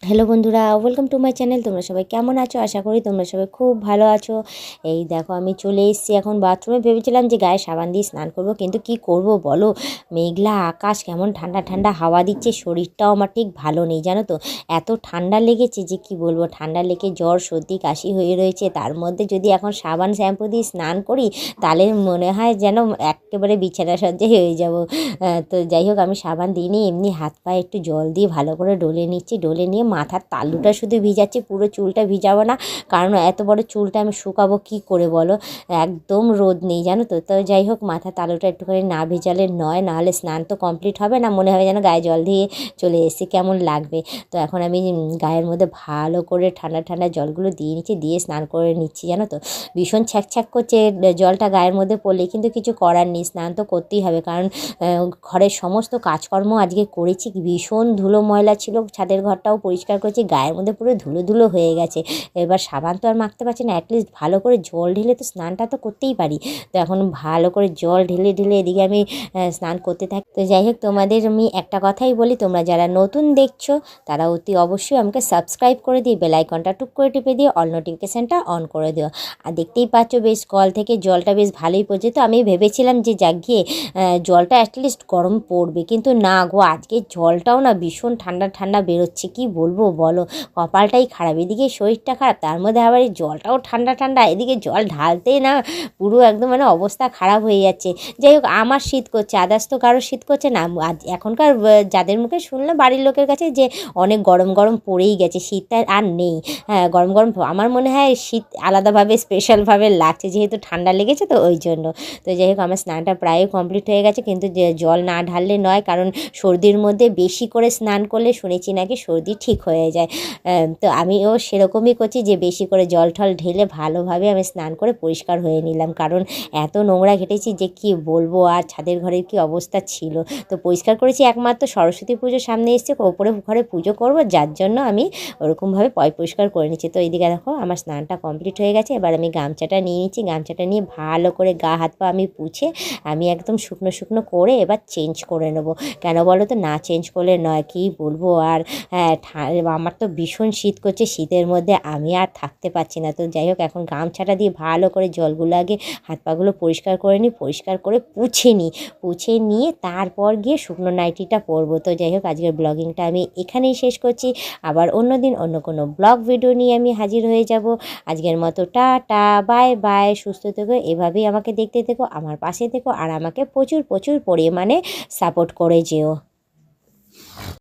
Hello বন্ধুরা, welcome to my channel. তোমরা সবাই কেমন আছো? আশা করি তোমরা সবাই খুব ভালো আছো। এই দেখো আমি চলে এসেছি এখন বাথরুমে। ভেবেছিলাম যে গায়ে সাবান দিয়ে স্নান করব, কিন্তু কি করব বলো, মেঘলা আকাশ, কেমন ঠান্ডা ঠান্ডা হাওয়া দিচ্ছে, শরীরটাও আমার ঠিক ভালো নেই জানো তো। এত ঠান্ডা লেগেছে যে কি বলবো, ঠান্ডা লেগে জ্বর সর্দি কাশি হয়ে রয়েছে। তার মধ্যে যদি এখন সাবান শ্যাম্পু দিয়ে স্নান করি তাহলে মনে হয় যেন একেবারে বিছানা সজ্জায় হয়ে যাব। তো যাই হোক, আমি সাবান দিইনি, এমনি হাত পায়ে একটু জল দিয়ে ভালো করে ডলে নিচ্ছি। ডলে নিয়ে মাথার তালুটা শুধু ভিজাচ্ছি, পুরো চুলটা ভিজাবো না, কারণ এত বড় চুলটা আমি শুকাবো কি করে বলো, একদম রোদ নেই জানো তো। তো যাই হোক, মাথার তালুটা একটুখানি না ভিজালে নয়, নাহলে স্নান তো কমপ্লিট হবে না, মনে হবে যেন গায়ে জল দিয়ে চলে এসেছি, কেমন লাগবে। তো এখন আমি গায়ের মধ্যে ভালো করে ঠান্ডা ঠান্ডা জলগুলো দিয়ে নিচ্ছি, দিয়ে স্নান করে নিচ্ছি জানো তো। ভীষণ ছ্যাঁক করছে জলটা গায়ের মধ্যে পড়লে, কিন্তু কিছু করার নেই, স্নান তো করতেই হবে, কারণ ঘরের সমস্ত কাজকর্ম আজকে করেছি। ভীষণ ধুলো ময়লা ছিল, ছাদের ঘরটাও পরিষ্কার করেছি, গায়ের মধ্যে পুরো ধুলো ধুলো হয়ে গেছে। এবার সাবান তো আর মাখতে পারছি না, অ্যাটলিস্ট ভালো করে জল ঢেলে তো স্নানটা তো করতেই পারি। তো এখন ভালো করে জল ঢেলে ঢেলে এদিকে আমি স্নান করতে থাকি। তো যাই হোক, তোমাদের আমি একটা কথাই বলি, তোমরা যারা নতুন দেখছো তারা অতি অবশ্যই আমাকে সাবস্ক্রাইব করে দিয়ে বেল আইকনটা টুক করে টিপে দিয়ে অল নোটিফিকেশানটা অন করে দিও। আর দেখতেই পাচ্ছ বেশ কল থেকে জলটা বেশ ভালোই পড়ছে। তো আমি ভেবেছিলাম যে জাগিয়ে জলটা অ্যাটলিস্ট গরম পড়বে, কিন্তু না গো, আজকে জলটাও না ভীষণ ঠান্ডা ঠান্ডা বেরোচ্ছে, কি বলবো বলো, কপালটাই খারাপ। এদিকে শরীরটা খারাপ, তার মধ্যে আবার এই জলটাও ঠান্ডা ঠান্ডা, এদিকে জল ঢালতেই না পুরো একদম মানে অবস্থা খারাপ হয়ে যাচ্ছে। যাই হোক, আমার শীত করছে, আদার্স তো কারো শীত করছে না। আজ এখনকার যাদের মুখে শুনলাম বাড়ির লোকের কাছে যে অনেক গরম গরম পড়েই গেছে, শীতটা আর নেই। হ্যাঁ, গরম গরম আমার মনে হয় শীত আলাদাভাবে স্পেশালভাবে লাগছে, যেহেতু ঠান্ডা লেগেছে তো ওই জন্য। তো যাই হোক, আমার স্নানটা প্রায় কমপ্লিট হয়ে গেছে, কিন্তু যে জল না ঢাললে নয়, কারণ সর্দির মধ্যে বেশি করে স্নান করলে শুনেছি নাকি সর্দি ঠিক হয়ে যায়। তো আমিও সেরকমই করছি, যে বেশি করে জল ঠল ঢেলে ভালোভাবে আমি স্নান করে পরিষ্কার হয়ে নিলাম, কারণ এত নোংরা ঘেটেছি যে কি বলবো। আর ছাদের ঘরের কি অবস্থা ছিল, তো পরিষ্কার করেছি একমাত্র সরস্বতী পুজোর সামনে এসছে, ওপরে ঘরে পুজো করব, যার জন্য আমি ওরকমভাবে পরিষ্কার করে নিচ্ছি। তো এইদিকে দেখো আমার স্নানটা কমপ্লিট হয়ে গেছে। এবার আমি গামছাটা নিয়ে নিচ্ছি, গামছাটা নিয়ে ভালো করে গা হাত পা আমি পুছে আমি একদম শুকনো শুকনো করে এবার চেঞ্জ করে নেব। কেন বলো তো, না চেঞ্জ করলে নয়, কি বলবো। আর আমার তো ভীষণ শীত করছে, শীতের মধ্যে আমি আর থাকতে পারছি না। তো যাই হোক, এখন গামছাটা দিয়ে ভালো করে জলগুলো আগে হাত পাগুলো পরিষ্কার করে নিই, পরিষ্কার করে পুছে নিয়ে তারপর গিয়ে শুকনো নাইটিটা পরবো। তো যাই হোক, আজকের ব্লগিংটা আমি এখানেই শেষ করছি। আবার অন্য দিন অন্য কোনো ব্লগ ভিডিও নিয়ে আমি হাজির হয়ে যাব। আজকের মতো টাটা, বাই বাই, সুস্থ থেকো, এভাবেই আমাকে দেখতে থেকো, আমার পাশে থেকো, আর আমাকে প্রচুর প্রচুর পরিমাণে সাপোর্ট করে যেও।